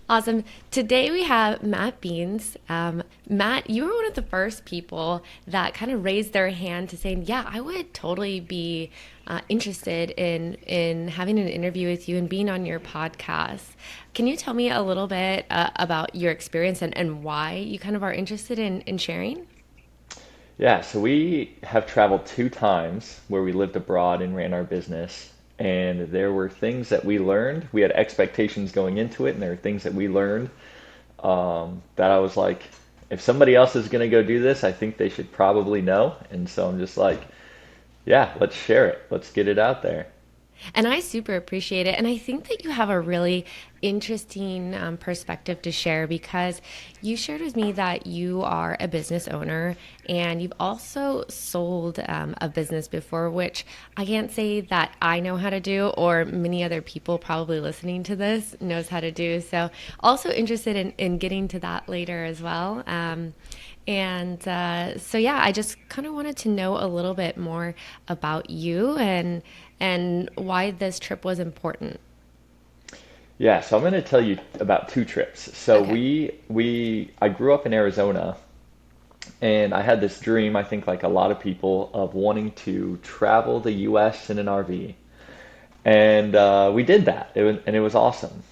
Awesome. Today we have Matt Beans. Matt, you were one of the first people that kind of raised their hand to saying, "Yeah, I would totally be interested in having an interview with you and being on your podcast." Can you tell me a little bit about your experience and why you kind of are interested in sharing? Yeah, so we have traveled two times where we lived abroad and ran our business. And there were things that we learned. We had expectations going into it, and there were things that we learned that I was like, if somebody else is going to go do this, I think they should probably know. And so I'm just like, yeah, let's share it. Let's get it out there. And I super appreciate it. And I think that you have a really interesting perspective to share because you shared with me that you are a business owner and you've also sold a business before, which I can't say that I know how to do or many other people probably listening to this knows how to do. So also interested in getting to that later as well. Yeah, I just kind of wanted to know a little bit more about you and why this trip was important. Yeah, so I'm going to tell you about two trips. So Okay. I grew up in Arizona, and I had this dream, I think like a lot of people, of wanting to travel the US in an RV. And we did that. It was awesome.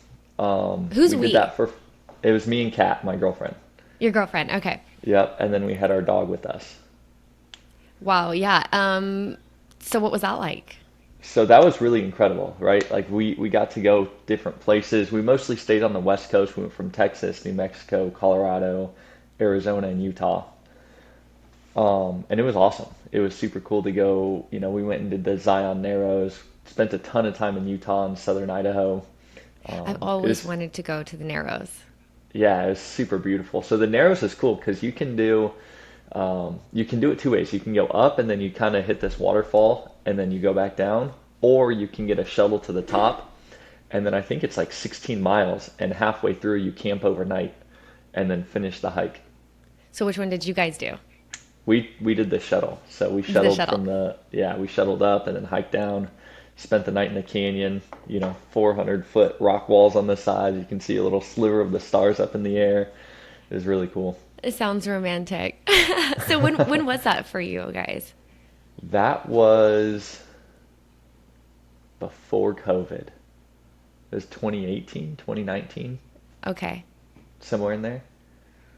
Who's We did we? that for, it was me and Kat, my girlfriend. Your girlfriend. Okay. Yep. And then we had our dog with us. Wow. Yeah. So what was that like? So that was really incredible, right? Like we got to go different places. We mostly stayed on the West Coast. We went from Texas, New Mexico, Colorado, Arizona, and Utah. And it was awesome. It was super cool to go. We went and did the Zion Narrows, spent a ton of time in Utah and southern Idaho. I've It always was wanted to go to the Narrows. Yeah, it's super beautiful. So the Narrows is cool because you can do it two ways. You can go up and then you kind of hit this waterfall and then you go back down, or you can get a shuttle to the top and then I think it's like 16 miles and halfway through you camp overnight and then finish the hike. So which one did you guys do? We did the shuttle. So The shuttle. we shuttled up and then hiked down, spent the night in the canyon, 400-foot rock walls on the side. You can see a little sliver of the stars up in the air. It was really cool. It sounds romantic. So when was that for you guys? That was before COVID. It was 2018, 2019, Okay. somewhere in there.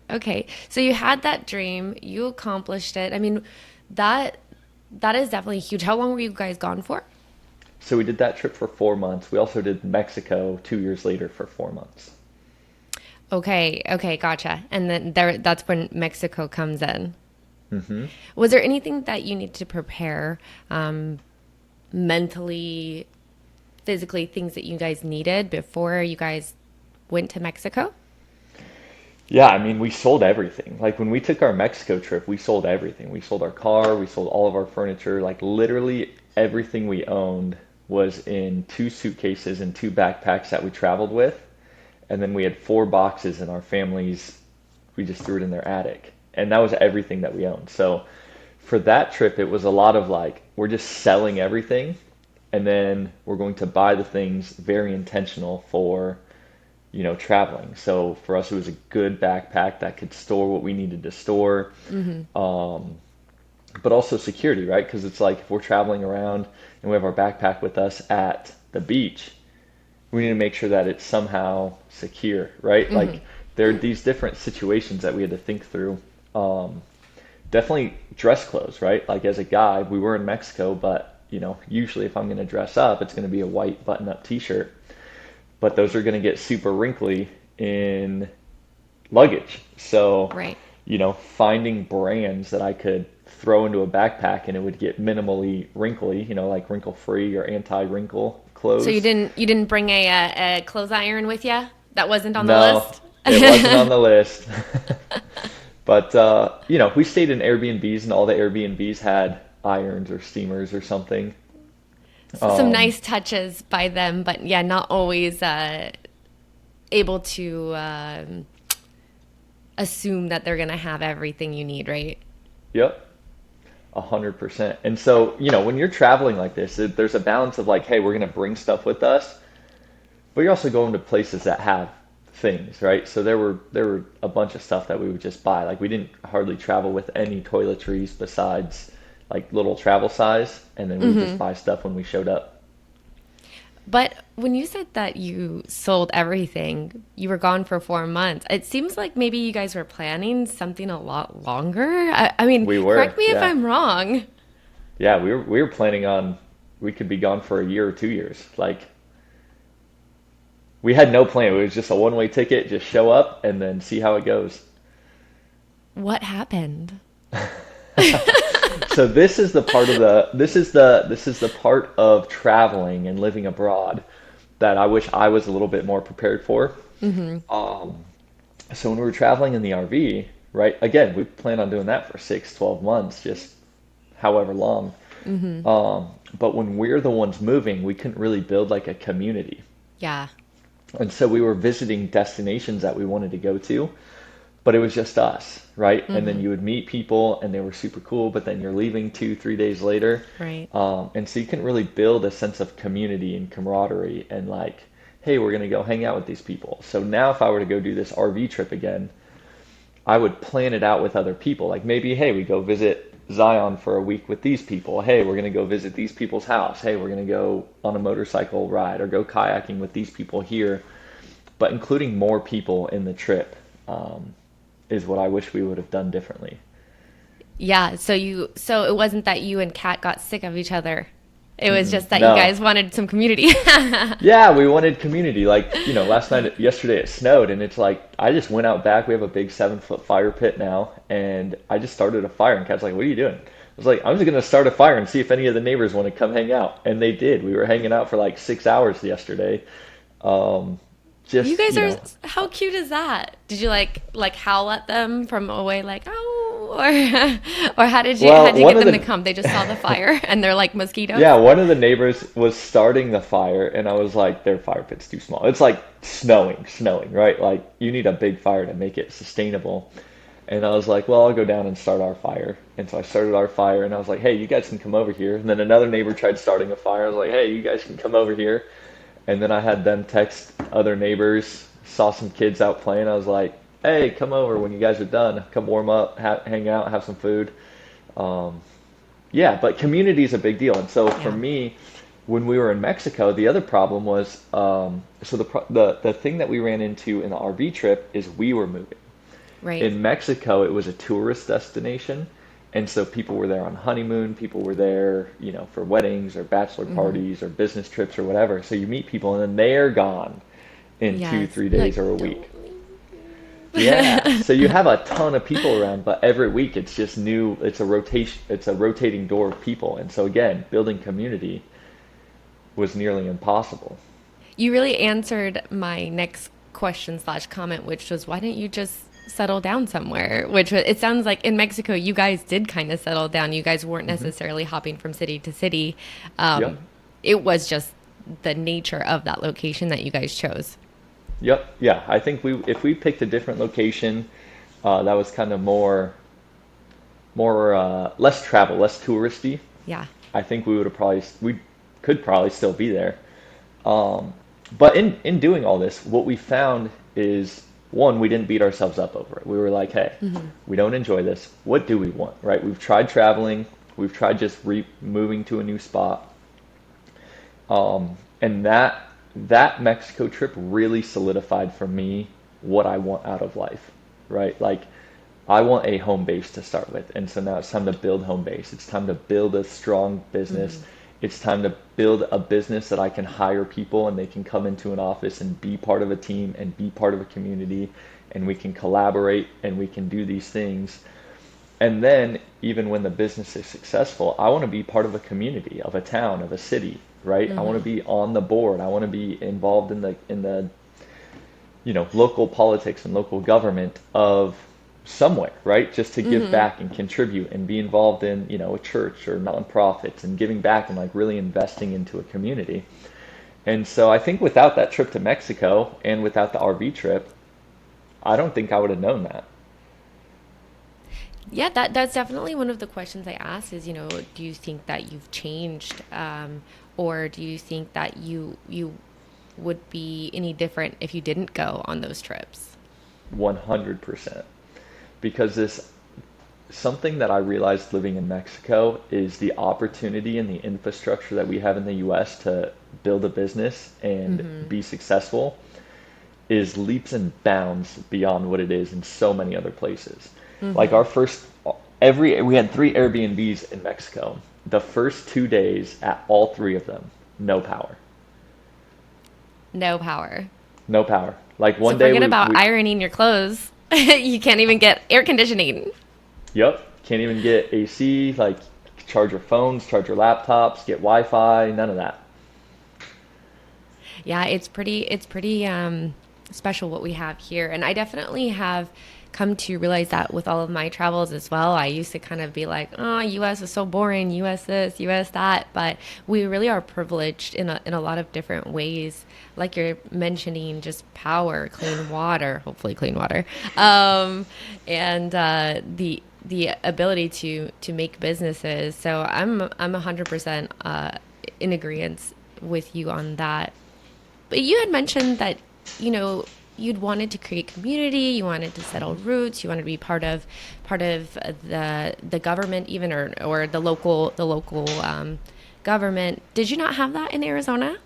Okay. So you had that dream, you accomplished it. I mean, that that is definitely huge. How long were you guys gone for? So we did that trip for 4 months. We also did Mexico 2 years later for 4 months. Okay. Okay, gotcha. And then that's when Mexico comes in. Hmm. Was there anything that you need to prepare mentally, physically, things that you guys needed before you guys went to Mexico? Yeah, I mean, we sold everything. Like when we took our Mexico trip, we sold everything. We sold our car, we sold all of our furniture. Like literally everything we owned was in two suitcases and two backpacks that we traveled with. And then we had four boxes in our families. We just threw it in their attic. And that was everything that we owned. So for that trip, it was a lot of like, we're just selling everything. And then we're going to buy the things very intentional for traveling. So for us, it was a good backpack that could store what we needed to store, but also security, right? Because it's like if we're traveling around and we have our backpack with us at the beach, we need to make sure that it's somehow secure, right? Like there are these different situations that we had to think through. Um, Definitely dress clothes, right? Like as a guy, we were in Mexico, but usually if I'm going to dress up, it's going to be a white button-up t-shirt, but those are going to get super wrinkly in luggage. So, Right. finding brands that I could throw into a backpack and it would get minimally wrinkly, like wrinkle free or anti-wrinkle So clothes. you didn't bring a clothes iron with you? That wasn't on the No, list? it wasn't on the list. But we stayed in Airbnbs and all the Airbnbs had irons or steamers or something. Some Um, nice touches by them, but yeah, not always able to assume that they're going to have everything you need, right? yep. 100%. And so, when you're traveling like this, there's a balance of like, hey, we're going to bring stuff with us, but you're also going to places that have things, right? So there were a bunch of stuff that we would just buy. Like we didn't hardly travel with any toiletries besides like little travel size, and then we would just buy stuff when we showed up. But when you said that you sold everything, you were gone for 4 months. It seems like maybe you guys were planning something a lot longer. I mean, We correct were, me if yeah. I'm wrong. Yeah, we were planning on we could be gone for a year or 2 years. Like we had no plan. It was just a one-way ticket, just show up and then see how it goes. What happened? So this is the part of traveling and living abroad that I wish I was a little bit more prepared for. Um, so when we were traveling in the RV, right? Again, we plan on doing that for 6, 12 months, just however long. But when we're the ones moving, we couldn't really build like a community. Yeah. And so we were visiting destinations that we wanted to go to, but it was just us, right? And then you would meet people and they were super cool, but then you're leaving 2, 3 days later. Right. And so you can really build a sense of community and camaraderie and like, hey, we're going to go hang out with these people. So now if I were to go do this RV trip again, I would plan it out with other people. Like maybe, hey, we go visit Zion for a week with these people. Hey, we're going to go visit these people's house. Hey, we're going to go on a motorcycle ride or go kayaking with these people here. But including more people in the trip is what I wish we would have done differently. Yeah. So it wasn't that you and Kat got sick of each other. It was just that you No. guys wanted some community. Yeah, we wanted community. Like, yesterday it snowed, and it's like, I just went out back. We have a big 7-foot fire pit now, and I just started a fire. And Kat's like, what are you doing? I was like, I'm just going to start a fire and see if any of the neighbors want to come hang out. And they did. We were hanging out for like 6 hours yesterday. Um, You just, guys are, how cute is that? Did you like howl at them from away like, oh, or well, how'd you one get of them to the, come? They just saw the fire and they're like mosquitoes? yeah, one of the neighbors was starting the fire, and I was like, their fire pit's too small. It's like snowing, right? Like, you need a big fire to make it sustainable. And I was like, well, I'll go down and start our fire. And so I started our fire, and I was like, hey, you guys can come over here. And then another neighbor tried starting a fire. I was like, hey, you guys can come over here. And then I had them text other neighbors, saw some kids out playing. I was like, hey, come over when you guys are done. Come warm up, hang out, have some food. Um, yeah, but community is a big deal. And so for Yeah. me, when we were in Mexico, the other problem was so the thing that we ran into in the RV trip is we were moving. Right. In Mexico, it was a tourist destination, and so people were there on honeymoon, people were there, for weddings or bachelor parties or business trips or whatever. So you meet people, and then they're gone in two, Yes. three Like, days or a don't week. Yeah, leave. so you have a ton of people around, but every week it's just new. It's a rotating door of people, and so again, building community was nearly impossible. You really answered my next question slash comment, which was why didn't you just settle down somewhere? Which was, it sounds like in Mexico, you guys did kind of settle down. You guys weren't Hmm. necessarily hopping from city to city. Yep. It was just the nature of that location that you guys chose. Yep. Yeah. I think if we picked a different location, that was kind of more less travel, less touristy. Yeah. I think we could probably still be there. Um, but in doing all this, what we found is one, we didn't beat ourselves up over it. We were like, hey, we don't enjoy this. What do we want? Right? We've tried traveling. We've tried just moving to a new spot. And that Mexico trip really solidified for me what I want out of life, right? Like I want a home base to start with, and so now it's time to build home base. It's time to build a strong business. It's time to build a business that I can hire people and they can come into an office and be part of a team and be part of a community, and we can collaborate and we can do these things. And then even when the business is successful, I want to be part of a community, of a town, of a city, right? I want to be on the board. I want to be involved in the local politics and local government of somewhere, right? Just to give back and contribute and be involved in, a church or nonprofits and giving back and like really investing into a community. And so I think without that trip to Mexico and without the RV trip, I don't think I would have known that. Yeah, that's definitely one of the questions I asked is, do you think that you've changed, or do you think that you would be any different if you didn't go on those trips? 100%. Because this something that I realized living in Mexico is the opportunity and the infrastructure that we have in the US to build a business and Mm-hmm. be successful is leaps and bounds beyond what it is in so many other places. Like Mm-hmm. our first every we had 3 Airbnbs in Mexico. The first 2 days at all three of them, no power. No power. No power. Like So one day forget we, about we ironing your clothes. You can't even get air conditioning. yep, can't even get AC, like charge your phones, charge your laptops, get Wi-Fi, none of that. Yeah, it's pretty special what we have here. And I definitely have come to realize that with all of my travels as well. I used to kind of be like, oh, US is so boring, US this, US that, but we really are privileged in a lot of different ways. Like you're mentioning, just power, clean water, hopefully clean water. And the ability to make businesses. So I'm 100% in agreement with you on that. But you had mentioned that, you'd wanted to create community, you wanted to settle roots, you wanted to be part of the government even, or the local government. Did you not have that in Arizona?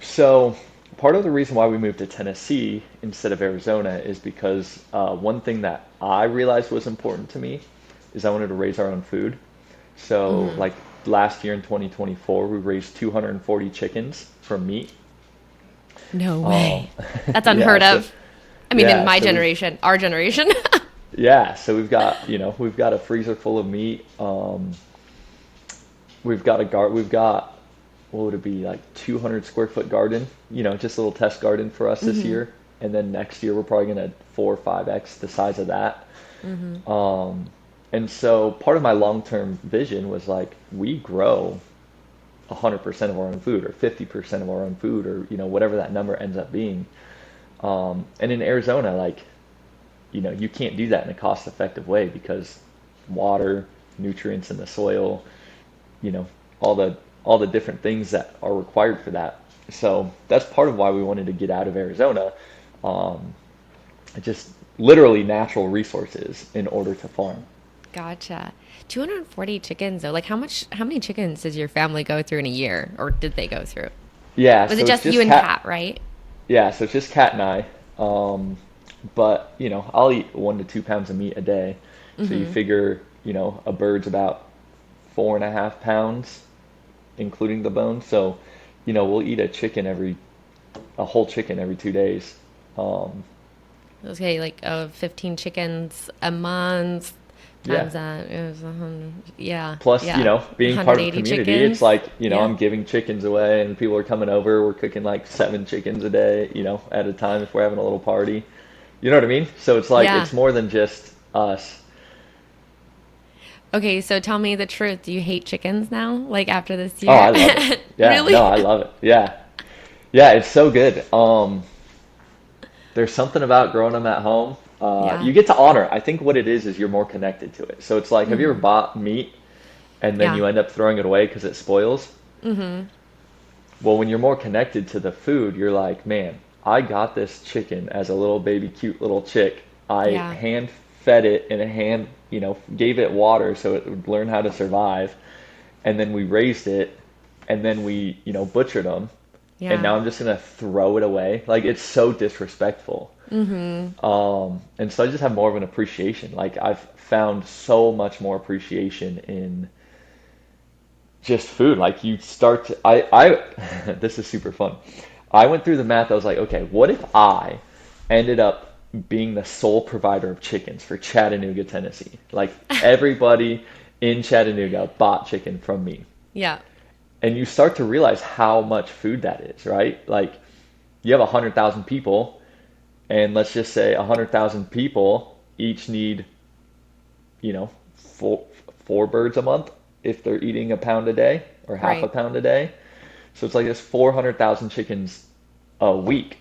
So part of the reason why we moved to Tennessee instead of Arizona is because one thing that I realized was important to me is I wanted to raise our own food. So Mm-hmm. like last year in 2024, we raised 240 chickens from meat. No Um, way. That's yeah, unheard so of. I mean, in yeah, my so we've generation, our generation. yeah, so we've got a freezer full of meat. We've got what would it be, like 200 square foot garden, just a little test garden for us this Mm-hmm. year. And then next year we're probably gonna 4 or 5x the size of that. Mm-hmm. And so part of my long-term vision was like we grow 100% of our own food or 50% of our own food or whatever that number ends up being. And in Arizona, like you can't do that in a cost-effective way because water, nutrients in the soil, you know, all the different things that are required for that. So that's part of why we wanted to get out of Arizona. Um, just literally natural resources in order to farm. Gotcha. 240 chickens though. Like how many chickens does your family go through in a year, or did they go through? Yeah, Was it so it's just you just and Kat, right? so it's just Cat and I. But I'll eat 1 to 2 pounds of meat a day. So you Mm-hmm. figure, a bird's about 4.5 pounds, including the bone. So, we'll eat a whole chicken every 2 days. Um, Okay, like 15 chickens a month yeah. times that it was 100. Yeah, Plus, yeah, being part of a 180 community, it's chickens. like, Yeah, I'm giving chickens away and people are coming over. We're cooking like 7 chickens a day, at a time if we're having a little party. You know what I mean? So it's like, yeah. it's more than just us. Okay, so tell me the truth. Do you hate chickens now? Like after this Oh, year? I love it. Yeah, no, Really? I love it. Yeah. Yeah, it's so good. There's something about growing them at home. Yeah. You get to honor. I think what it is you're more connected to it. So it's like, have you ever Mm-hmm. bought meat and then Yeah. you end up throwing it away because it spoils? Mm-hmm. Well, when you're more connected to the food, you're like, man, I got this chicken as a little baby, cute little chick. I Yeah. hand fed it and gave it water so it would learn how to survive. And then we raised it and then we, butchered them. And Yeah. now I'm just gonna throw it away. Like it's so disrespectful. Mm-hmm. And so I just have more of an appreciation. Like I've found so much more appreciation in just food. Like you start to, this is super fun. I went through the math. I was like, okay, what if I ended up being the sole provider of chickens for Chattanooga, Tennessee? Like everybody in Chattanooga bought chicken from me. Yeah. And you start to realize how much food that is, right? Like you have 100,000 people, and let's just say 100,000 people each need, four birds a month if they're eating a pound a day or half a Right. pound a day. So it's like there's 400,000 chickens a week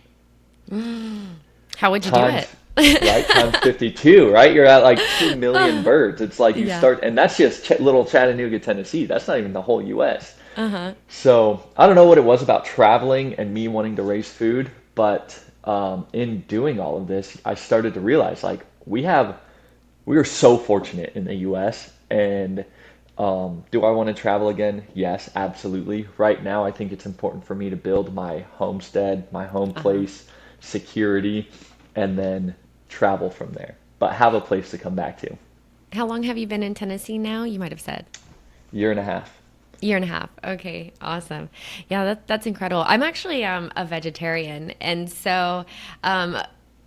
How would you do times, it? right? Times 52, right? You're at like 2 million birds. It's like you Yeah. start, and that's just little Chattanooga, Tennessee. That's not even the whole U.S. Uh-huh. So I don't know what it was about traveling and me wanting to raise food, but in doing all of this, I started to realize like we are so fortunate in the U.S. And do I want to travel again? Yes, absolutely. Right now, I think it's important for me to build my homestead, my home Uh-huh. place, security, and then travel from there. But have a place to come back to. How long have you been in Tennessee now? You might have said. Year and a half. Year and a half. Okay, awesome. Yeah, that's incredible. I'm actually a vegetarian, and so um,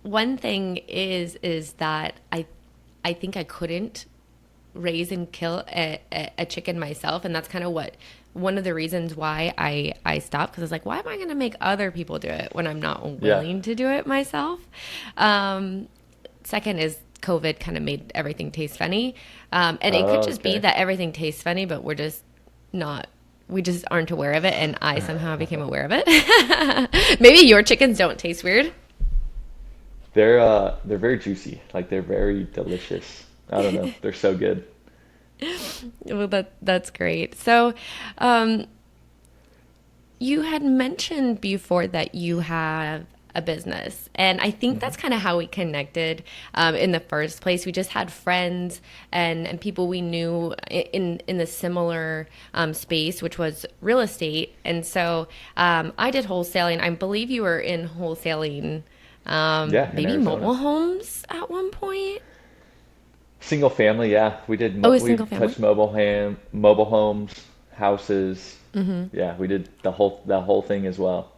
one thing is that I think I couldn't raise and kill a chicken myself, and that's kind of what one of the reasons why I stopped, because I was like, why am I going to make other people do it when I'm not Yeah. willing to do it myself? Um, Second is COVID kind of made everything taste funny. And it could Oh, just be okay. that everything tastes funny, but not, we just aren't aware of it. And I somehow became aware of it. Maybe your chickens don't taste weird. They're very juicy. Like they're very delicious. I don't know. They're so good. Well, that's great. So, um, you had mentioned before that you have a business, and I think Hmm. that's kind of how we connected in the first place. We just had friends and people we knew in the similar space, which was real estate. And so I did wholesaling. I believe you were in wholesaling, Yeah, in maybe Arizona. mobile homes at one point. Single family, yeah. Oh, a We single family. touched mobile homes, houses. Yeah, we did the whole thing as well.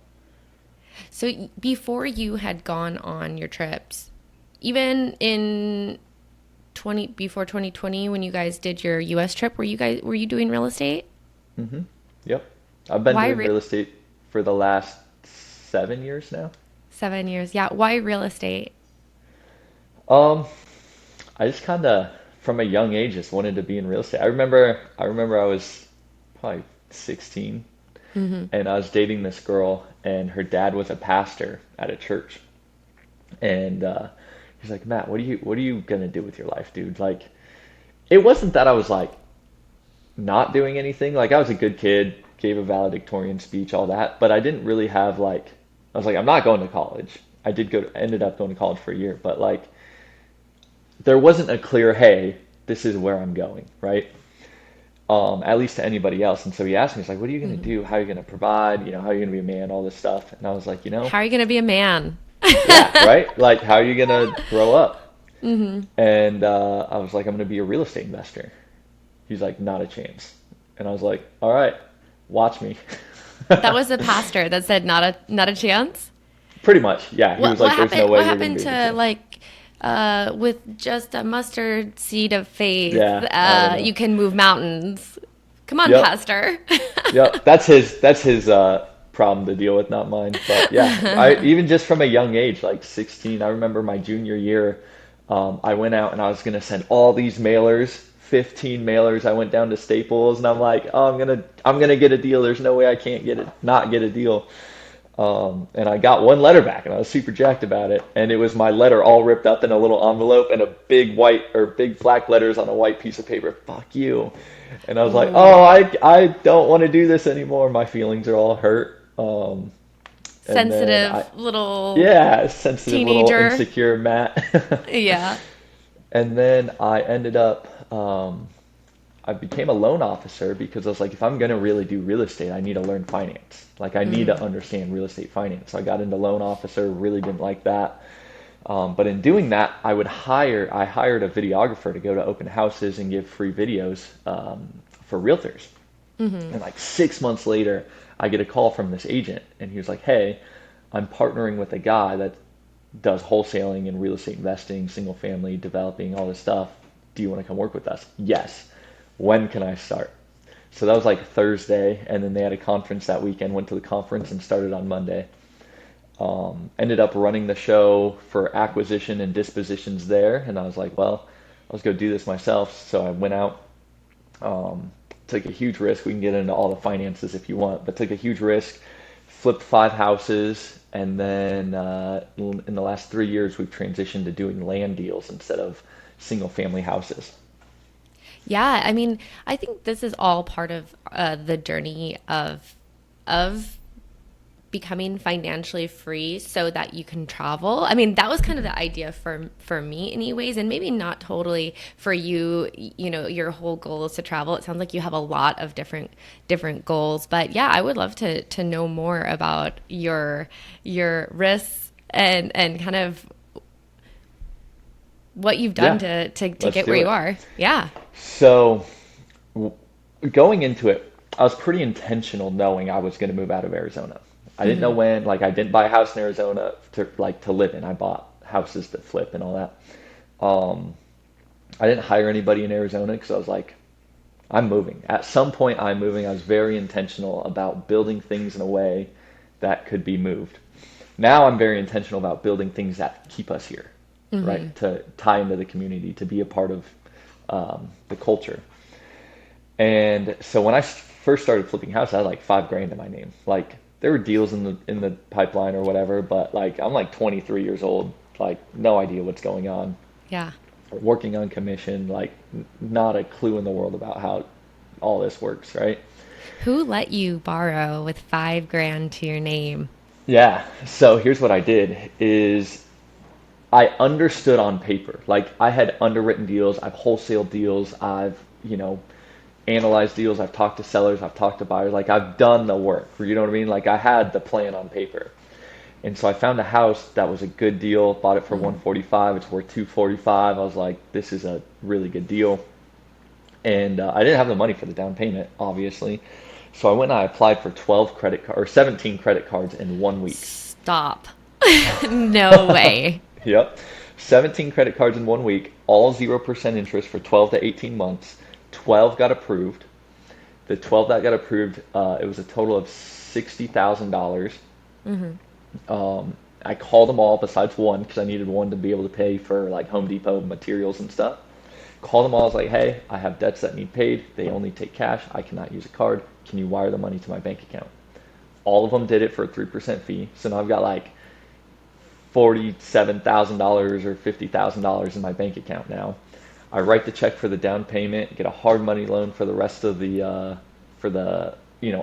So before you had gone on your trips, even in 20 before 2020 when you guys did your US trip, were you doing real estate? Hmm. Yep. I've been Why doing real estate for the last 7 years now. 7 years? Yeah, why real estate? Um, I just kind of from a young age just wanted to be in real estate. I remember I was probably 16 and I was dating this girl and her dad was a pastor at a church. And he's like, "Matt, what are you gonna do with your life, dude?" Like it wasn't that I was like not doing anything. Like I was a good kid, gave a valedictorian speech, all that, but I didn't really have like I was like I'm not going to college. I did go ended up going to college for a year, but like there wasn't a clear, hey, this is where I'm going, right? At least to anybody else. And so he asked me, he's like, what are you going to do? How are you going to provide? You know, how are you going to be a man? All this stuff. And I was like, How are you going to be a man? yeah, right? Like, how are you going to grow up? And I was like, I'm going to be a real estate investor. He's like, not a chance. And I was like, all right, watch me. That was the pastor that said not a chance. Pretty much, yeah. He was like, there's no way What you're going to happened be able to to. like with just a mustard seed of faith, Yeah, I don't know. you can move mountains. Come on, Yep. pastor. Yep, that's his problem to deal with, not mine. But yeah, I even just from a young age, like 16, I remember my junior year, I went out and I was gonna send all these mailers, 15 mailers. I went down to Staples and I'm like, oh, I'm gonna get a deal. There's no way I can't not get a deal. And I got one letter back, and I was super jacked about it. And it was my letter all ripped up in a little envelope and a big white or big black letters on a white piece of paper. Fuck you. And I was like, oh, Ooh, I don't want to do this anymore. My feelings are all hurt. And then sensitive little yeah, sensitive little teenager. insecure Matt. Yeah. And then I ended up, I became a loan officer because I was like, if I'm going to really do real estate, I need to learn finance. Like, I need to understand real estate finance. So I got into loan officer, really didn't like that. But in doing that, I hired a videographer to go to open houses and give free videos for realtors. And like 6 months later, I get a call from this agent, and he was like, hey, I'm partnering with a guy that does wholesaling and real estate investing, single family, developing, all this stuff. Do you want to come work with us? Yes. When can I start? So that was like Thursday, and then they had a conference that weekend. Went to the conference and started on Monday. Ended up running the show for acquisition and dispositions there, and I was like, well, let's go do this myself. So I went out, took a huge risk. We can get into all the finances if you want, but took a huge risk, flipped 5 houses, and then in the last 3 years, we've transitioned to doing land deals instead of single family houses. Yeah, I mean, I think this is all part of the journey of becoming financially free so that you can travel. I mean, that was kind of the idea for me anyways, and maybe not totally for you. You know, your whole goal is to travel. It sounds like you have a lot of different goals. But yeah, I would love to know more about your risks and kind of what you've done Yeah, to let's get where do you it. are. Yeah. So w- going into it, I was pretty intentional knowing I was going to move out of Arizona. I didn't know Hmm. when, like I didn't buy a house in Arizona to live in. I bought houses to flip and all that. Um, I didn't hire anybody in Arizona because I was like, I'm moving. At some point, I'm moving. I was very intentional about building things in a way that could be moved. Now I'm very intentional about building things that keep us here, right? To tie into the community, to be a part of the culture. And so when I first started flipping houses, I had like 5 grand in my name. Like there were deals in the pipeline or whatever, but like I'm like 23 years old, like no idea what's going on, Yeah. working on commission, like not a clue in the world about how all this works, right? Who let you borrow with 5 grand to your name? Yeah. So here's what I did is I understood on paper. Like I had underwritten deals, I've wholesale deals, I've analyzed deals, I've talked to sellers, I've talked to buyers, like I've done the work. You know what I mean? Like I had the plan on paper. And so I found a house that was a good deal, bought it for 145, it's worth 245. I was like, this is a really good deal. And I didn't have the money for the down payment, obviously. So I went and I applied for 12 credit card or 17 credit cards in 1 week. Stop. No way. Yep. 17 credit cards in 1 week, all 0% interest for 12 to 18 months. 12 got approved. The 12 that got approved, it was a total of $60,000. I called them all besides one because I needed one to be able to pay for like Home Depot materials and stuff. Called them all. I was like, hey, I have debts that need paid. They only take cash. I cannot use a card. Can you wire the money to my bank account? All of them did it for a 3% fee. So now I've got like $47,000 or $50,000 in my bank account now. I write the check for the down payment, get a hard money loan for the rest of the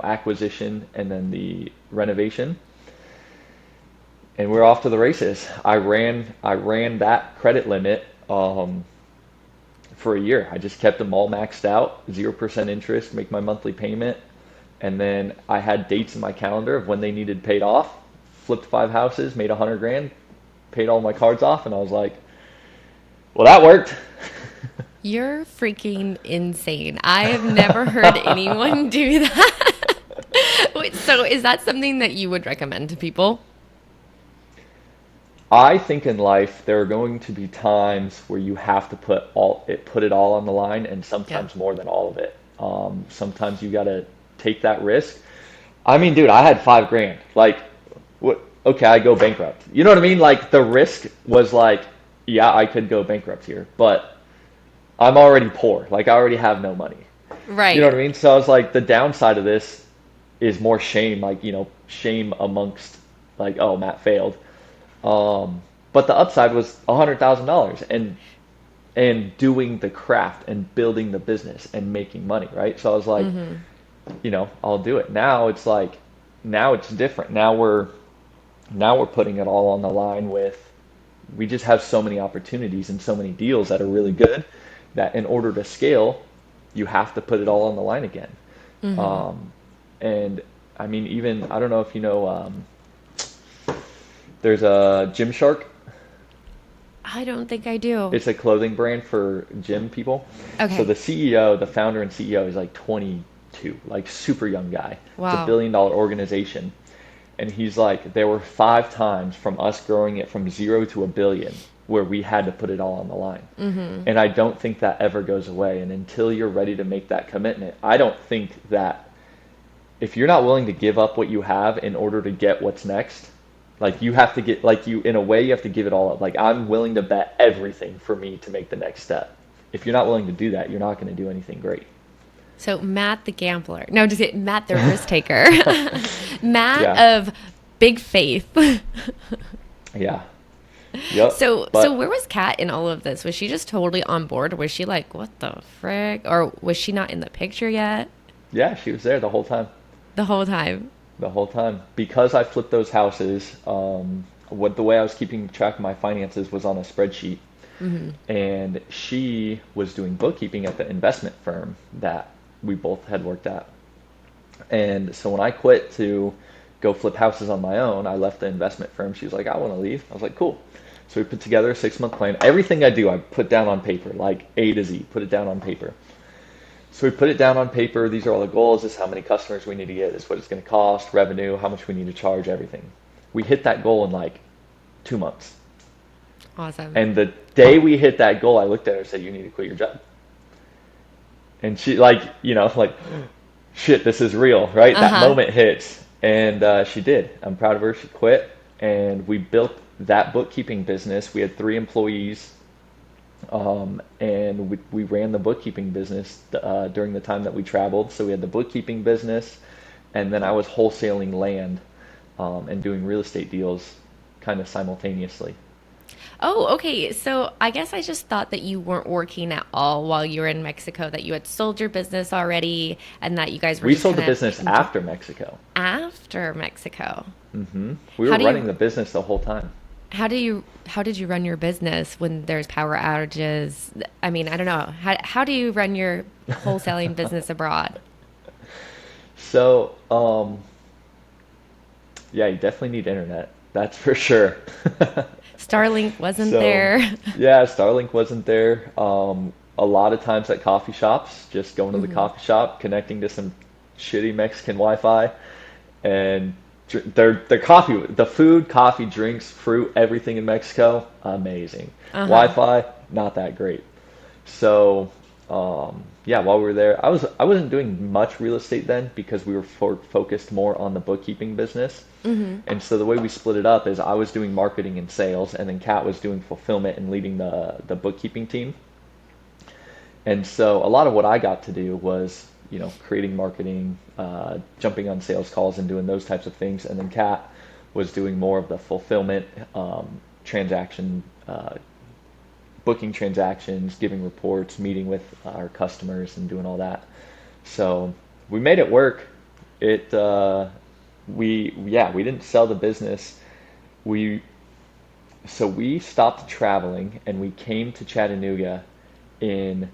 acquisition and then the renovation, and we're off to the races. I ran that credit limit for a year. I just kept them all maxed out, 0% interest, make my monthly payment, and then I had dates in my calendar of when they needed paid off. Flipped 5 houses, made 100 grand, paid all my cards off, and I was like, well, that worked. You're freaking insane. I have never heard anyone do that. Wait, so is that something that you would recommend to people? I think in life there are going to be times where you have to put it all on the line, and Yeah. sometimes more than all of it. Sometimes you got to take that risk. I mean, dude, I had 5 grand. Like, what? Okay, I go bankrupt. You know what I mean? Like the risk was like, yeah, I could go bankrupt here, but I'm already poor. Like I already have no money. You know Right. what I mean? So I was like, the downside of this is more shame, like, shame amongst like, oh, Matt failed. But the upside was $100,000 and doing the craft and building the business and making money, right? So I was like, I'll do it. Now it's like now it's different. Now we're putting it all on the line with we just have so many opportunities and so many deals that are really good that in order to scale, you have to put it all on the line again. And I mean, even I don't know if you know, there's a Gymshark. I don't think I do. It's a clothing brand for gym people. So Okay. the CEO, the founder and CEO is like 22, like super young guy. It's a Wow. billion-dollar organization. And he's like, there were 5 times from us growing it from 0 to a billion where we had to put it all on the line. And I don't think that ever goes away. And until you're ready to make that commitment, I don't think that if you're not willing to give up what you have in order to get what's next, like you have to get, like you, in a way, you have to give it all up. Like I'm willing to bet everything for me to make the next step. If you're not willing to do that, you're not going to do anything great. So Matt the gambler. No, just it, Matt the risk taker. Matt Yeah. of big faith. Yeah. Yep. So But where was Kat in all of this? Was she just totally on board? Or was she like, what the frick? Or was she not in the picture yet yeah, she was there the whole time. the whole time? The whole time. Because I flipped those houses, what the way I was keeping track of my finances was on a spreadsheet. Hmm. And she was doing bookkeeping at the investment firm that we both had worked at. And so when I quit to go flip houses on my own, I left the investment firm. She was like, I want to leave. I was like, cool. So we put together a 6 month plan. Everything I do, I put down on paper, like A to Z, put it down on paper. So we put it down on paper. These are all the goals. This is how many customers we need to get. This is what it's going to cost, revenue, how much we need to charge, everything. We hit that goal in like 2 months. Awesome. And the day we hit that goal, I looked at her and said, you need to quit your job. And she like, like, shit, this is real, right? That Uh-huh. moment hits. And she did. I'm proud of her. She quit. And we built that bookkeeping business. We had 3 employees. And we ran the bookkeeping business during the time that we traveled. So we had the bookkeeping business, and then I was wholesaling land and doing real estate deals kind of simultaneously. Oh, okay. So I guess I just thought that you weren't working at all while you were in Mexico, that you had sold your business already and that you guys were We just sold kind the of business after Mexico. after Mexico. We How were do running you the business the whole time. how did you run your business when there's power outages? I mean, I don't know. How do you run your wholesaling business abroad? So, yeah, you definitely need internet. That's for sure. Starlink wasn't So, there. yeah, Starlink wasn't there. A lot of times at coffee shops, just going to the Hmm. coffee shop, connecting to some shitty Mexican Wi-Fi, and their coffee, the food, coffee, drinks, fruit, everything in Mexico, amazing. Uh-huh. Wi-Fi, not that great. So, yeah, while we were there, I wasn't doing much real estate then because we were focused more on the bookkeeping business. Hmm. And so the way we split it up is I was doing marketing and sales, and then Kat was doing fulfillment and leading the bookkeeping team. And so a lot of what I got to do was, creating marketing, jumping on sales calls and doing those types of things. And then Kat was doing more of the fulfillment, transaction, booking transactions, giving reports, meeting with our customers, and doing all that. So we made it work. It we didn't sell the business. We we stopped traveling and we came to Chattanooga in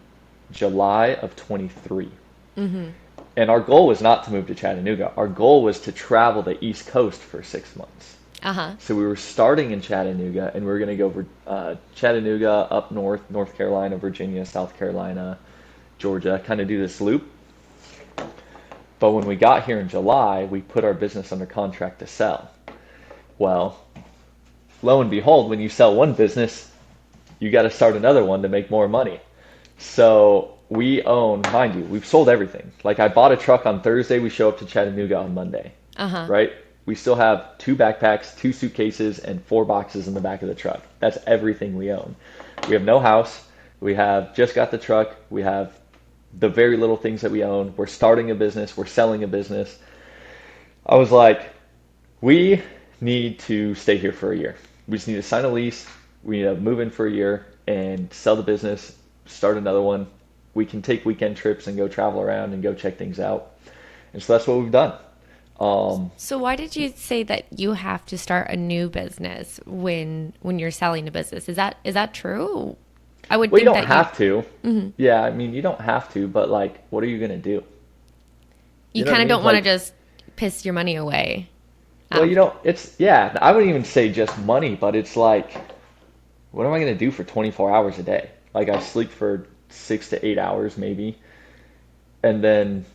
July of 23. Hmm. And our goal was not to move to Chattanooga. Our goal was to travel the East Coast for 6 months. Uh-huh. So we were starting in Chattanooga, and we were going to go over Chattanooga, up north, North Carolina, Virginia, South Carolina, Georgia, kind of do this loop. But when we got here in July, we put our business under contract to sell. Well, lo and behold, when you sell one business, you got to start another one to make more money. So we own, mind you, we've sold everything. Like I bought a truck on Thursday, we show up to Chattanooga on Monday, Uh-huh. right? We still have 2 backpacks, 2 suitcases, and 4 boxes in the back of the truck. That's everything we own. We have no house. We have just got the truck. We have the very little things that we own. We're starting a business. We're selling a business. I was like, we need to stay here for a year. We just need to sign a lease. We need to move in for a year and sell the business, start another one. We can take weekend trips and go travel around and go check things out. And so that's what we've done. Um, So why did you say that you have to start a new business when you're selling a business? Is that true? I would well, you think don't that you have to. Yeah, I mean, you don't have to, but like, what are you going to do? you You know what kind I of mean? don't want to Like, just piss your money away well, you after. don't, it's, yeah, I wouldn't even say just money, but it's like, what am I going to do for 24 hours a day? Like, I sleep for 6 to 8 hours maybe. And then,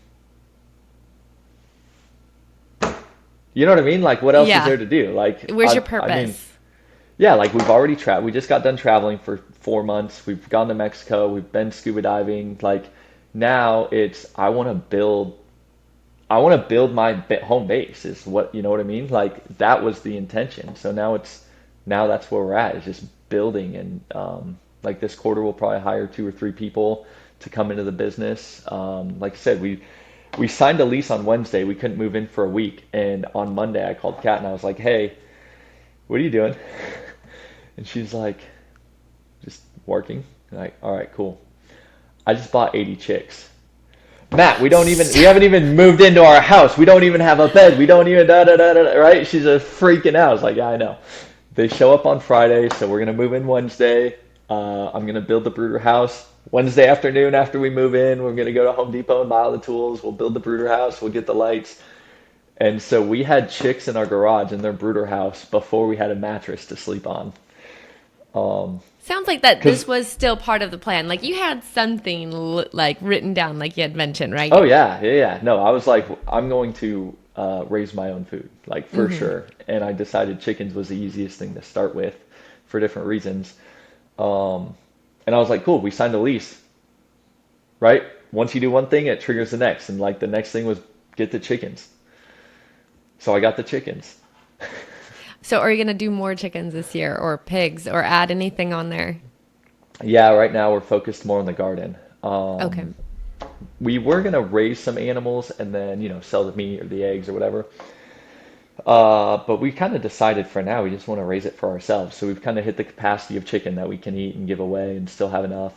you know what I mean? Like, what else is Yeah. there to do? Like, Where's your I mean, purpose? yeah, like we've already traveled. We just got done traveling for 4 months. We've gone to Mexico. We've been scuba diving. Like, now it's, I want to build my home base is what, you know what I mean? Like that was the intention. So now that's where we're at is just building. And like this quarter, we'll probably hire 2 or 3 people to come into the business. Like I said, we signed a lease on Wednesday. We couldn't move in for a week. And on Monday, I called Kat and I was like, hey, what are you doing? And she's like, just working. Like, all right, cool. I just bought 80 chicks. Matt, we haven't even moved into our house. We don't even have a bed. We don't even da da da da. Right? She's just freaking out. I was like, yeah, I know. They show up on Friday, so we're gonna move in Wednesday. I'm gonna build the brooder house. Wednesday afternoon, after we move in, we're gonna go to Home Depot and buy all the tools. We'll build the brooder house. We'll get the lights. And so we had chicks in our garage in their brooder house before we had a mattress to sleep on. Um, Sounds like that this Cause was still part of the plan. Like you had something like written down, like you had mentioned, oh right? yeah, yeah, yeah. No, I was like, I'm going to raise my own food, like for Mm-hmm. sure. And I decided chickens was the easiest thing to start with, for different reasons. Um, and I was like, cool. We signed a lease, right? Once you do one thing, it triggers the next. And like the next thing was get the chickens. So I got the chickens. So are you gonna do more chickens this year, or pigs, or add anything on there? Yeah, right now we're focused more on the garden. Okay. We were gonna raise some animals and then, sell the meat or the eggs or whatever. But we kind of decided for now we just want to raise it for ourselves. So we've kind of hit the capacity of chicken that we can eat and give away and still have enough.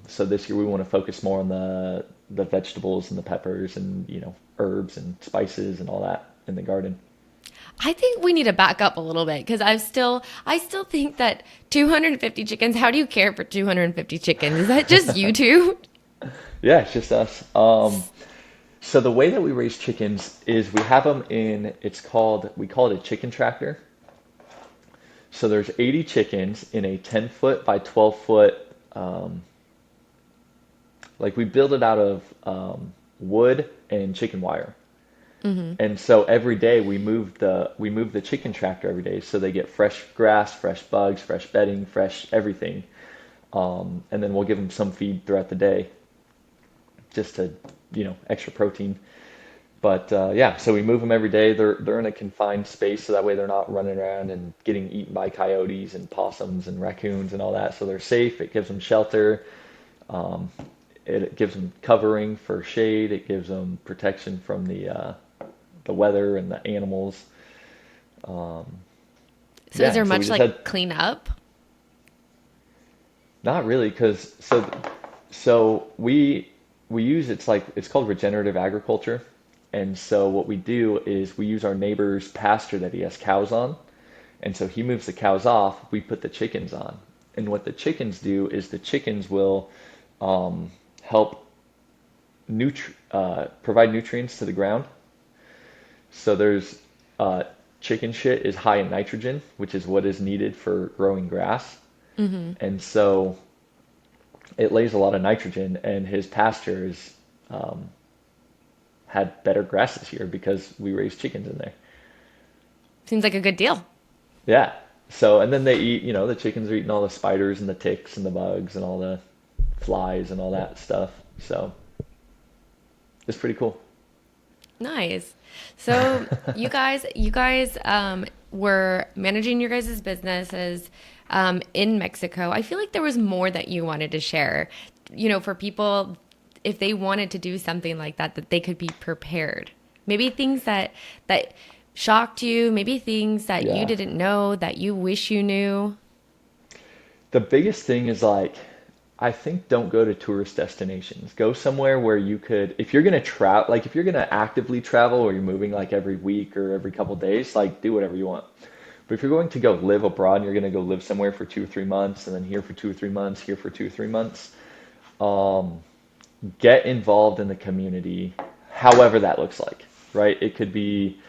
So this year we want to focus more on the vegetables and the peppers and herbs and spices and all that in the garden. I think we need to back up a little bit because I still think that 250 chickens. How do you care for 250 chickens? Is that just you two? Yeah, it's just us. So the way that we raise chickens is we have them in, we call it a chicken tractor. So there's 80 chickens in a 10-foot by 12-foot, um, like we build it out of wood and chicken wire. And so every day we move the chicken tractor every day so they get fresh grass, fresh bugs, fresh bedding, fresh everything. And then we'll give them some feed throughout the day just to, extra protein. But yeah, so we move them every day. They're in a confined space, so that way they're not running around and getting eaten by coyotes and possums and raccoons and all that. So they're safe. It gives them shelter. Um, it gives them covering for shade. It gives them protection from the weather and the animals. Um, So is yeah, there so we much just had like cleanup? not really because so we use it's called regenerative agriculture. And so what we do is we use our neighbor's pasture that he has cows on. And so he moves the cows off, we put the chickens on. And what the chickens do is the chickens will help provide nutrients to the ground. So there's chicken shit is high in nitrogen, which is what is needed for growing grass. And so it lays a lot of nitrogen, and his pastures um, had better grass this year because we raised chickens in there. Seems like a good deal. Yeah. So, and then they eat, the chickens are eating all the spiders and the ticks and the bugs and all the flies and all that stuff. So it's pretty cool. Nice. So you guys were managing your guys' businesses in Mexico. I feel like there was more that you wanted to share, for people if they wanted to do something like that, that they could be prepared. Maybe things that shocked you, maybe things that you Yeah. didn't know that you wish you knew. The biggest thing is like, I think don't go to tourist destinations. Go somewhere where you could, if you're gonna travel, like if you're gonna actively travel or you're moving like every week or every couple days, like do whatever you want. But if you're going to go live abroad and you're going to go live somewhere for 2 or 3 months and then here for 2 or 3 months, here for 2 or 3 months, um, get involved in the community, however that looks like, right? It could be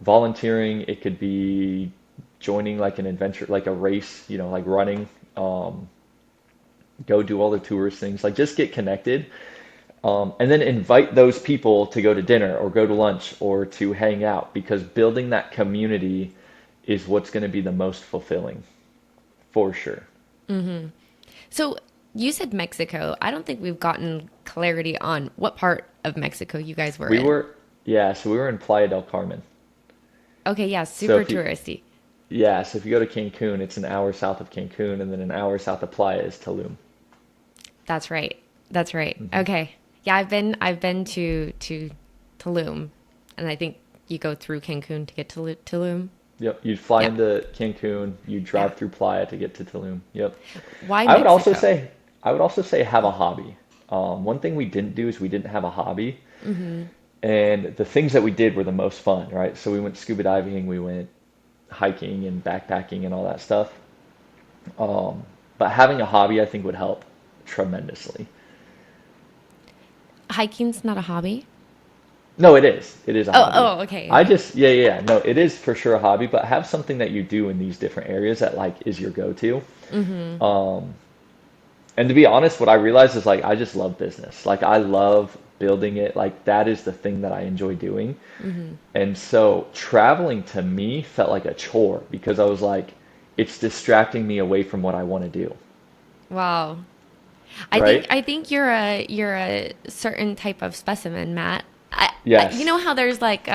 volunteering, it could be joining like an adventure, like a race, like running. Um, Go do all the tourist things, like just get connected, and then invite those people to go to dinner or go to lunch or to hang out because building that community is what's going to be the most fulfilling for sure. So you said Mexico. I don't think we've gotten clarity on what part of Mexico you guys were We in. were, yeah, so we were in Playa del Carmen. Okay, yeah, So super if you, touristy. yeah, so if you go to Cancun, it's an hour south of Cancun, and then an hour south of Playa is Tulum. That's right. That's right. Okay. Yeah, I've been to Tulum, and I think you go through Cancun to get to Tulum. Yep. You'd fly Yeah. into Cancun, you'd Yeah. drive through Playa to get to Tulum. Yep. Why I would also Mexico? say, I would also say have a hobby. One thing we didn't do is we didn't have a hobby. Mm-hmm. And the things that we did were the most fun, right? So we went scuba diving, we went hiking and backpacking and all that stuff. Um, but having a hobby, I think, would help tremendously. Hiking's not a hobby. No, it is. It is a Oh, hobby. oh, okay, I okay. just, yeah, yeah, yeah. No, it is for sure a hobby, but have something that you do in these different areas that like is your go-to. Mm-hmm. Um, and to be honest, what I realized is like I just love business. Like I love building it. Like that is the thing that I enjoy doing. Mm-hmm. And so traveling to me felt like a chore because I was like, it's distracting me away from what I want to do, Wow. right? I think you're a certain type of specimen, Matt. You Yes. know how there's like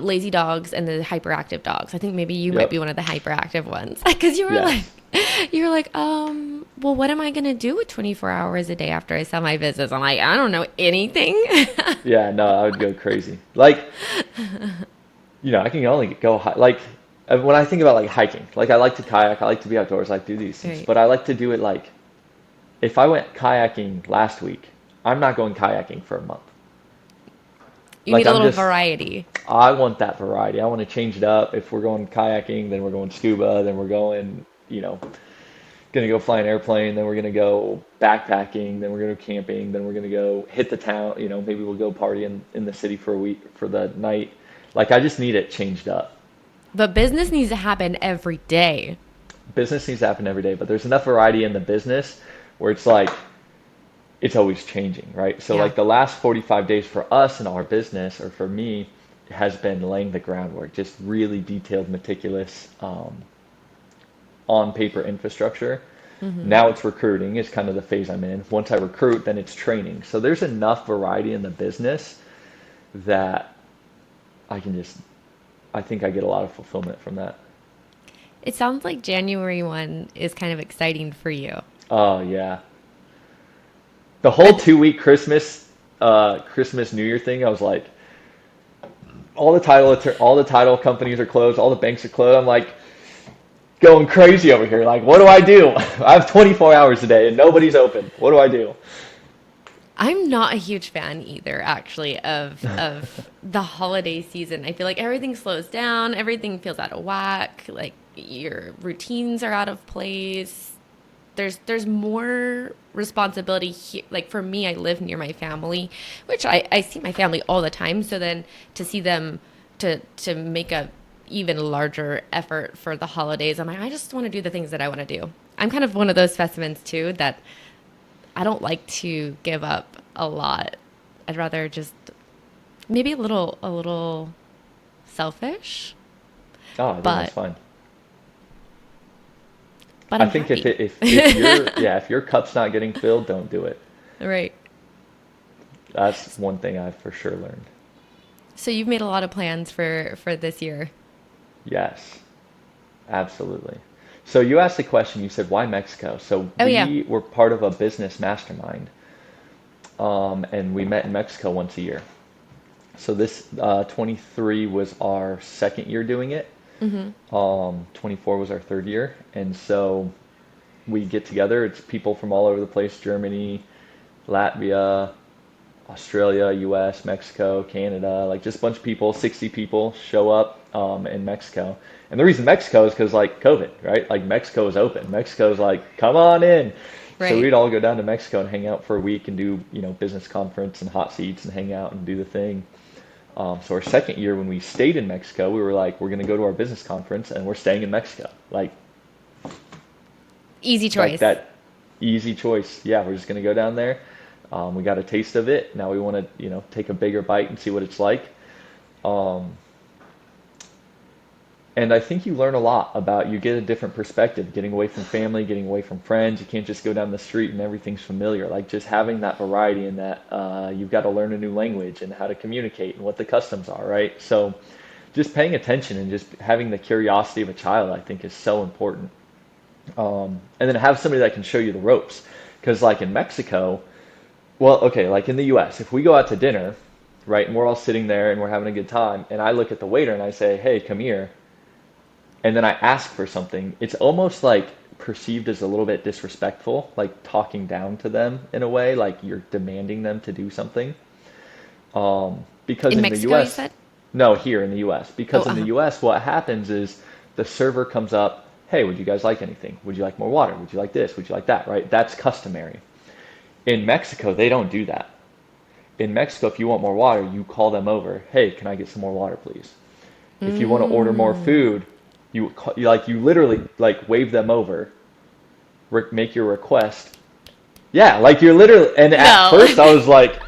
lazy dogs and the hyperactive dogs. I think maybe you might be Yep. one of the hyperactive ones because Yes. you were like, well, what am I gonna do with 24 hours a day after I sell my business? I'm like, I don't know anything. Yeah, no, I would go crazy. Like, I can only go like when I think about like hiking, like I like to kayak, I like to be outdoors, I like to do these things, Right. but I like to do it like if I went kayaking last week, I'm not going kayaking for a month. You Like need a I'm little just variety. I want that variety. I want to change it up. If we're going kayaking, then we're going scuba, then we're going, gonna go fly an airplane, then we're gonna go backpacking, then we're gonna go camping, then we're gonna go hit the town, maybe we'll go party in the city for a week for the night. Like I just need it changed up. But business needs to happen every day. Business needs to happen every day, but there's enough variety in the business where it's like it's always changing, right? So Yeah. like the last 45 days for us in our business or for me has been laying the groundwork, just really detailed, meticulous on paper infrastructure. Mm-hmm. Now it's recruiting is kind of the phase I'm in. Once I recruit, then it's training. So there's enough variety in the business that I can just, I think I get a lot of fulfillment from that. It sounds like January 1 is kind of exciting for you. Oh yeah. The Are whole th- 2 week Christmas New Year thing, I was like, all the title companies are closed, all the banks are closed. I'm like going crazy over here. Like, what do I do? I have 24 hours a day and nobody's open. What do I do? I'm not a huge fan either, actually, of the holiday season. I feel like everything slows down, everything feels out of whack, like your routines are out of place. There's more responsibility here. Like for me, I live near my family, which I see my family all the time. So then to see them to make a even larger effort for the holidays, I'm like, I just want to do the things that I want to do. I'm kind of one of those specimens too that I don't like to give up a lot. I'd rather just maybe a little selfish, Oh, I think that's but fine. I I'm think if happy. it, if your yeah, if your cup's not getting filled, don't do it. Right. That's one thing I've for sure learned. So you've made a lot of plans for this year. Yes, absolutely. So you asked the question, you said, why Mexico? So Oh yeah. we were part of a business mastermind, and we met in Mexico once a year. So this 23 was our second year doing it. Hmm. 24 was our third year. And so we get together. It's people from all over the place, Germany, Latvia, Australia, US, Mexico, Canada, like just a bunch of people, 60 people show up in Mexico. And the reason Mexico is because like COVID, right? Like Mexico is open. Mexico's like, come on in. So Right. we'd all go down to Mexico and hang out for a week and do, business conference and hot seats and hang out and do the thing. So our second year when we stayed in Mexico, we were like, we're going to go to our business conference and we're staying in Mexico. Easy Like choice. that easy choice. Yeah, we're just going to go down there. We got a taste of it. Now we want to, take a bigger bite and see what it's like. Um, and I think you learn a lot about, you get a different perspective, getting away from family, getting away from friends. You can't just go down the street and everything's familiar. Like just having that variety and that you've got to learn a new language and how to communicate and what the customs are, right? So just paying attention and just having the curiosity of a child, I think is so important. And then have somebody that can show you the ropes. Because like in Mexico, well, okay, like in the US, if we go out to dinner, right? And we're all sitting there and we're having a good time. And I look at the waiter and I say, "Hey, come here." And then I ask for something. It's almost like perceived as a little bit disrespectful, like talking down to them in a way, like you're demanding them to do something. Because In in the Mexico, you US, said? no, here in the US, Oh, because in the uh-huh. US, what happens is the server comes up, "Hey, would you guys like anything? Would you like more water? Would you like this? Would you like that?" Right? That's customary. In Mexico, they don't do that. In Mexico, if you want more water, you call them over. "Hey, can I get some more water, please?" If you want to order more Mm. food, you literally like wave them over, make your request. Yeah, like you're literally. And at No. first, I was like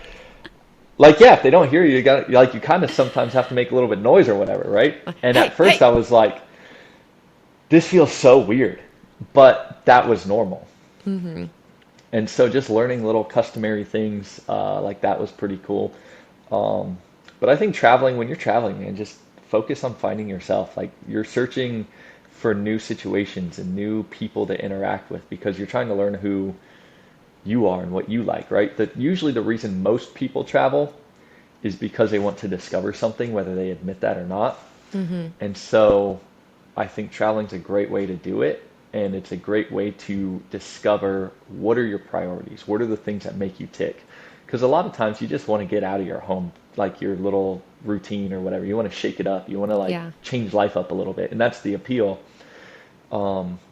yeah, if they don't hear you, you got like you kind of sometimes have to make a little bit of noise or whatever, right? And at Hey, first, hey. I was like, this feels so weird, but that was normal. Hmm. And so just learning little customary things like that was pretty cool. Um, but I think traveling, when you're traveling, man, just focus on finding yourself. Like you're searching for new situations and new people to interact with because you're trying to learn who you are and what you like, right? That usually the reason most people travel is because they want to discover something, whether they admit that or not. Hmm. And so I think traveling is a great way to do it. And it's a great way to discover what are your priorities? What are the things that make you tick? Because a lot of times you just want to get out of your home, like your little routine or whatever. You want to shake it up. You want to like Yeah. change life up a little bit. And that's the appeal.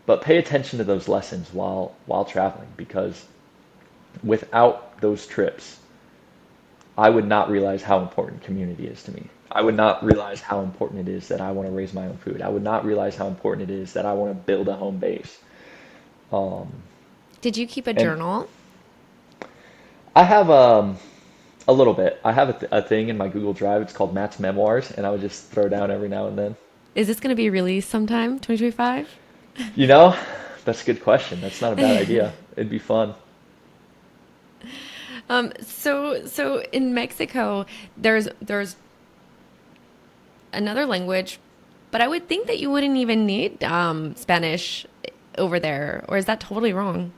But pay attention to those lessons while traveling because without those trips, I would not realize how important community is to me. I would not realize how important it is that I want to raise my own food. I would not realize how important it is that I want to build a home base. Did you keep a And journal? I have a little bit. I have a thing in my Google Drive. It's called Matt's Memoirs, and I would just throw down every now and then. Is this going to be released sometime, 2025? You know, that's a good question. That's not a bad idea. It'd be fun. So in Mexico, there's another language, but I would think that you wouldn't even need Spanish over there, or is that totally wrong?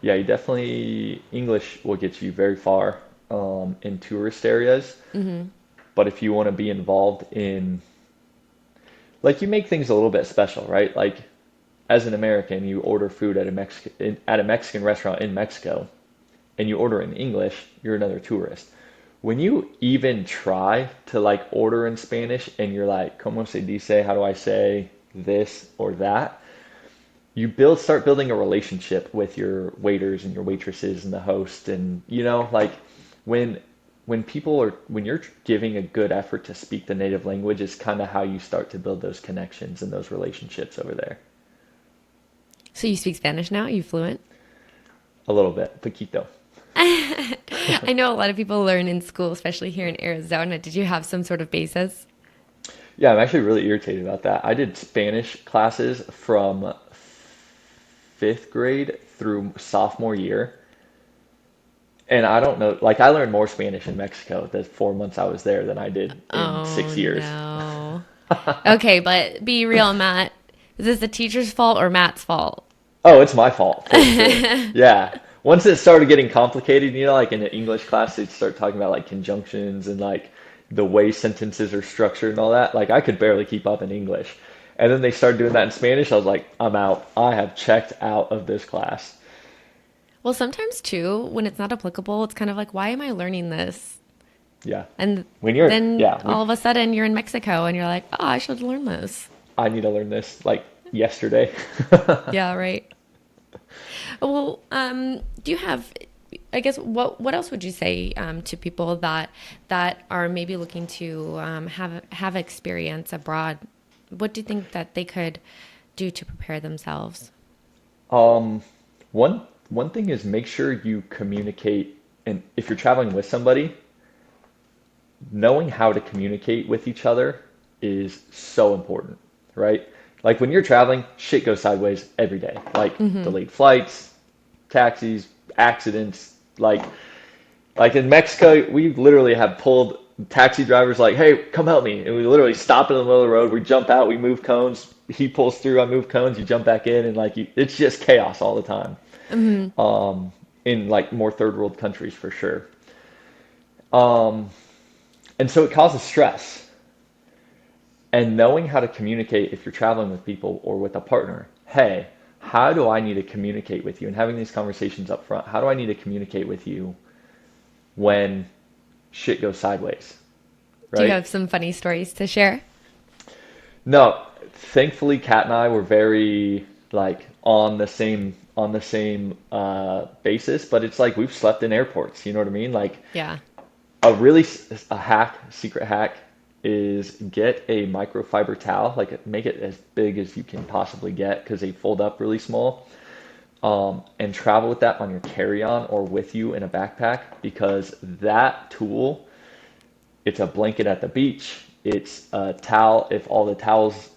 Yeah, you definitely, English will get you very far in tourist areas. Hmm. But if you want to be involved in, like, you make things a little bit special, right? Like, as an American, you order food at a Mexican restaurant in Mexico, and you order in English, you're another tourist. When you even try to like order in Spanish and you're like, "Cómo se dice? How do I say this or that?" You start building a relationship with your waiters and your waitresses and the host, and like when when you're giving a good effort to speak the native language is kind of how you start to build those connections and those relationships over there. So you speak Spanish now? You fluent? A little bit, poquito. I know a lot of people learn in school, especially here in Arizona. Did you have some sort of basis? Yeah, I'm actually really irritated about that. I did Spanish classes from fifth grade through sophomore year. And I don't know, like I learned more Spanish in Mexico the 4 months I was there than I did in Oh 6 years. no. Okay, but be real, Matt. Is this the teacher's fault or Matt's fault? Oh, it's my fault for sure. Yeah. Once it started getting complicated, like in an English class, they'd start talking about like conjunctions and like the way sentences are structured and all that. Like I could barely keep up in English. And then they started doing that in Spanish. I was like, I'm out. I have checked out of this class. Well, sometimes too, when it's not applicable, it's kind of like, why am I learning this? Yeah. And then Yeah, all of a sudden you're in Mexico and you're like, oh, I should learn this. I need to learn this like yesterday. Yeah, right. Well, do you have, I guess, what else would you say to people that are maybe looking to have experience abroad? What do you think that they could do to prepare themselves? Um, one thing is make sure you communicate, and if you're traveling with somebody, knowing how to communicate with each other is so important, right? Like when you're traveling, shit goes sideways every day. Like Hmm. delayed flights, taxis, accidents. Like in Mexico, we literally have pulled taxi drivers like, "Hey, come help me," and we literally stop in the middle of the road. We jump out, we move cones. He pulls through, I move cones. You jump back in, and it's just chaos all the time. Hmm. In like more third world countries for sure. Um, And so it causes stress. And knowing how to communicate if you're traveling with people or with a partner, hey, how do I need to communicate with you? And having these conversations up front, how do I need to communicate with you when shit goes sideways, Do you right? have some funny stories to share? No, thankfully, Kat and I were very like on the same basis, but it's like we've slept in airports. You know what I mean? Like Yeah. secret hack is get a microfiber towel, like make it as big as you can possibly get because they fold up really small. And travel with that on your carry-on or with you in a backpack because that tool, it's a blanket at the beach, it's a towel if all the towels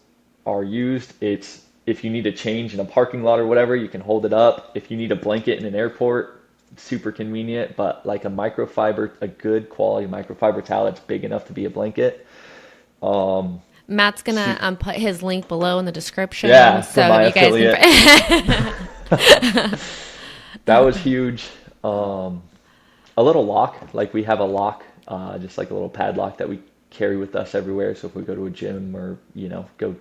are used, it's if you need to change in a parking lot or whatever, you can hold it up. If you need a blanket in an airport, super convenient, but like a microfiber, a good quality microfiber towel that's big enough to be a blanket. Um, Matt's gonna su- put his link below in the description yeah, for so my you guys can. affiliate, that was huge. Um, a little lock, like we have a lock, just like a little padlock that we carry with us everywhere. So if we go to a gym or, go,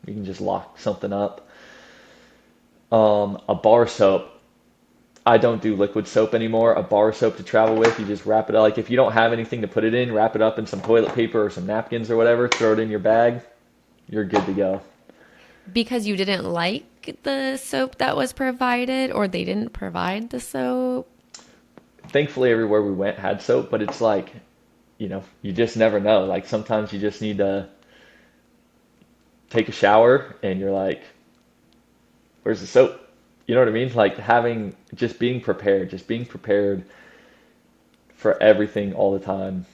we can just lock something up. A bar soap. I don't do liquid soap anymore. A bar soap to travel with, you just wrap it up. Like if you don't have anything to put it in, wrap it up in some toilet paper or some napkins or whatever, throw it in your bag. You're good to go. Because you didn't like the soap that was provided, or they didn't provide the soap. Thankfully, everywhere we went had soap, but it's like, you just never know. Like sometimes you just need to take a shower and you're like, where's the soap? You know what I mean? Like just being prepared for everything all the time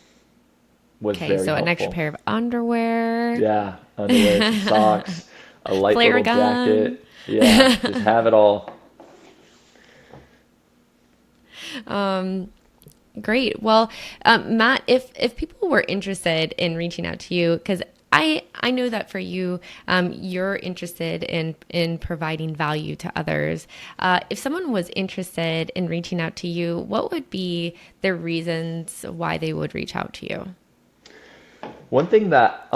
was Okay, very so an extra helpful. pair of underwear, Yeah, underwear, some socks, a light flare little gun. jacket. Yeah, just have it all. Great. Well, Matt, if people were interested in reaching out to you, because I know that for you, you're interested in providing value to others. If someone was interested in reaching out to you, what would be the reasons why they would reach out to you? One thing that,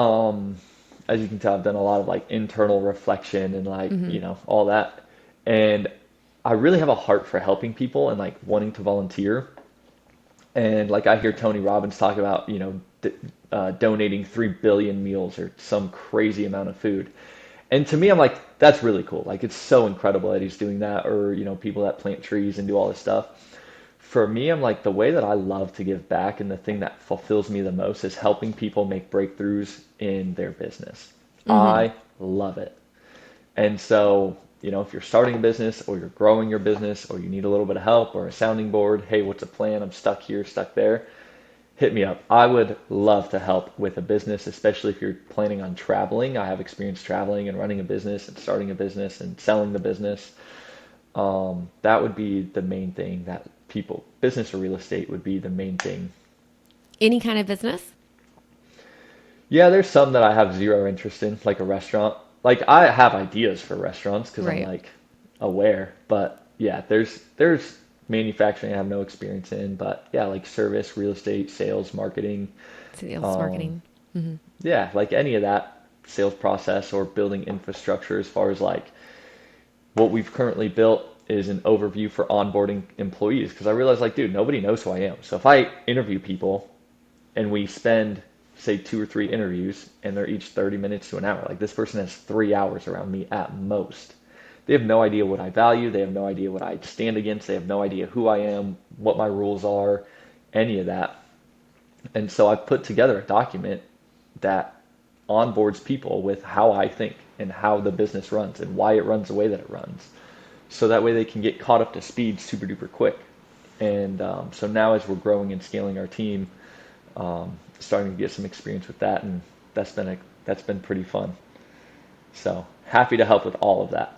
as you can tell, I've done a lot of like internal reflection and like, all that. And I really have a heart for helping people and like wanting to volunteer. And like I hear Tony Robbins talk about, donating 3 billion meals or some crazy amount of food. And to me, I'm like, that's really cool. Like it's so incredible that he's doing that, or people that plant trees and do all this stuff. For me, I'm like the way that I love to give back and the thing that fulfills me the most is helping people make breakthroughs in their business. I love it. And so, if you're starting a business or you're growing your business or you need a little bit of help or a sounding board, hey, what's a plan? I'm stuck here, stuck there. Hit me up. I would love to help with a business, especially if you're planning on traveling. I have experience traveling and running a business and starting a business and selling the business. That would be the main thing that people, business or real estate would be the main thing. Any kind of business? Yeah, there's some that I have zero interest in, like a restaurant. Like I have ideas for restaurants because I'm Right. like aware, but yeah, there's manufacturing I have no experience in, but yeah, like service, real estate, sales, marketing, Sales, um, marketing. Hmm. yeah, like any of that sales process or building infrastructure as far as like what we've currently built is an overview for onboarding employees because I realize like, dude, nobody knows who I am. So if I interview people and we spend say 2 or 3 interviews and they're each 30 minutes to an hour, like this person has 3 hours around me at most. They have no idea what I value. They have no idea what I stand against. They have no idea who I am, what my rules are, any of that. And so I've put together a document that onboards people with how I think and how the business runs and why it runs the way that it runs. So that way they can get caught up to speed super duper quick. And so now as we're growing and scaling our team, starting to get some experience with that, and that's been pretty fun. So happy to help with all of that.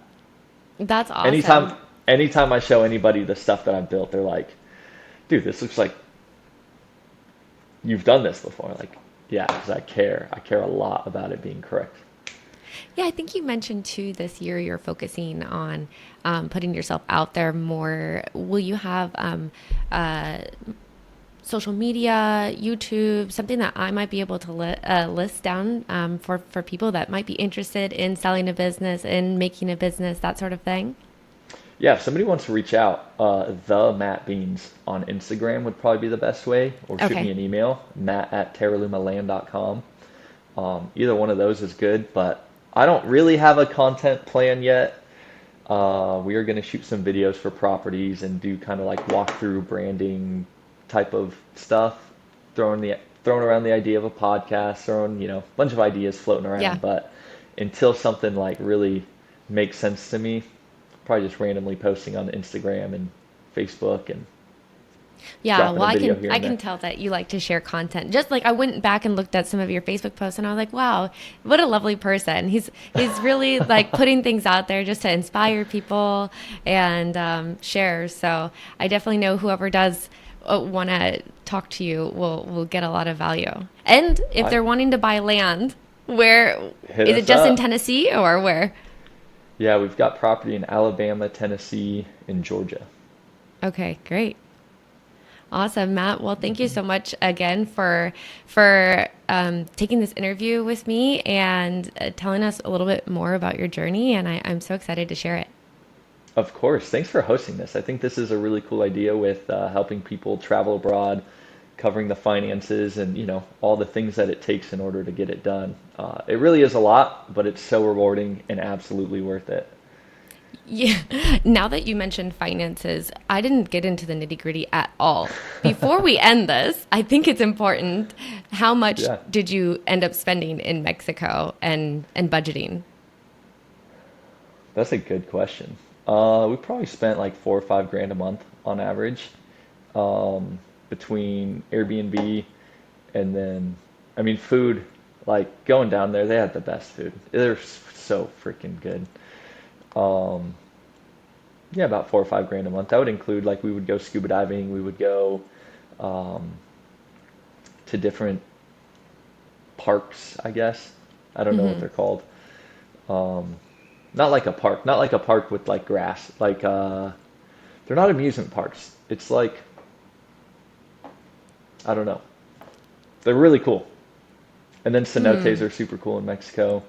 That's Anytime awesome. anytime I show anybody the stuff that I've built, they're like, "Dude, this looks like you've done this before." Like, yeah, because I care. I care a lot about it being correct. Yeah, I think you mentioned too this year you're focusing on putting yourself out there more. Will you have social media, YouTube, something that I might be able to list down for people that might be interested in selling a business and making a business, that sort of thing? Yeah, if somebody wants to reach out, the Matt Beans on Instagram would probably be the best way, or shoot me Okay. an email, matt@terralumaland.com. Either one of those is good, but I don't really have a content plan yet. We are going to shoot some videos for properties and do kind of like walkthrough branding type of stuff, throwing the throwing around the idea of a podcast, throwing, a bunch of ideas floating Yeah. around, but until something like really makes sense to me, probably just randomly posting on Instagram and Facebook and Yeah, dropping well, a I video can here I and can there. tell that you like to share content. Just like I went back and looked at some of your Facebook posts, and I was like, wow, what a lovely person. He's really like putting things out there just to inspire people and share. So I definitely know whoever does want to talk to you will get a lot of value. And if I they're wanting to buy land, where Hit is it? us Just in up. Tennessee or where? Yeah, we've got property in Alabama, Tennessee, and Georgia. Okay, great. Awesome, Matt. Well, thank you so much again for taking this interview with me and telling us a little bit more about your journey. And I'm so excited to share it. Of course. Thanks for hosting this. I think this is a really cool idea with helping people travel abroad, covering the finances and, all the things that it takes in order to get it done. It really is a lot, but it's so rewarding and absolutely worth it. Yeah. Now that you mentioned finances, I didn't get into the nitty gritty at all. Before we end this, I think it's important. How much Yeah, did you end up spending in Mexico and budgeting? that's a good question. We probably spent like 4 or 5 grand a month on average, between Airbnb and then, I mean, food. Like going down there, they had the best food. They're so freaking good. Um, Yeah, about 4 or 5 grand a month. That would include like we would go scuba diving, we would go um, to different parks, I guess. I don't know what Hmm. they're called. Not like a park, not like a park with like grass. Like they're not amusement parks. It's like I don't know. They're really cool. And then cenotes Hmm. are super cool in Mexico.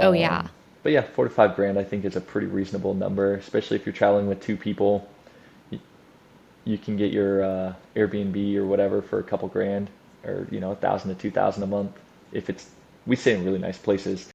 Oh, yeah. But yeah, 4 to 5 grand I think is a pretty reasonable number, especially if you're traveling with two people. You can get your Airbnb or whatever for a couple grand, or 1,000 to 2,000 a month. If it's We stay in really nice places.